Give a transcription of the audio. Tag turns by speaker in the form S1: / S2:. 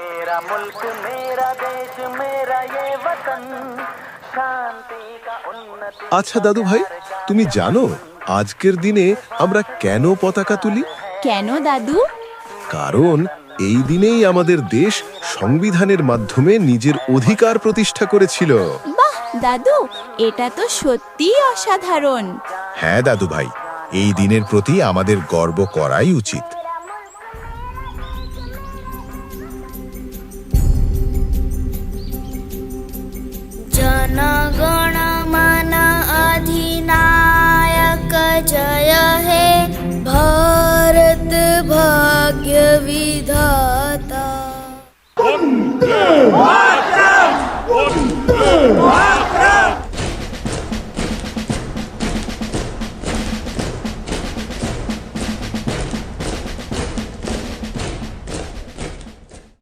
S1: मेरा मुल्क मेरा देश मेरा ये वतन शांति का उन्नति।
S2: আচ্ছা দাদু ভাই, তুমি জানো আজকের দিনে আমরা কেন পতাকা তুলি?
S3: কেন দাদু?
S2: কারণ এই দিনেই আমাদের দেশ সংবিধানের মাধ্যমে নিজের অধিকার প্রতিষ্ঠা করেছিল।
S3: বাহ দাদু, এটা তো সত্যিই অসাধারণ।
S4: হ্যাঁ দাদু ভাই, এই দিনের প্রতি আমাদের গর্ব করাই উচিত।
S5: जनगण मन अधिनायक जय हे भारत भाग्य विधाता।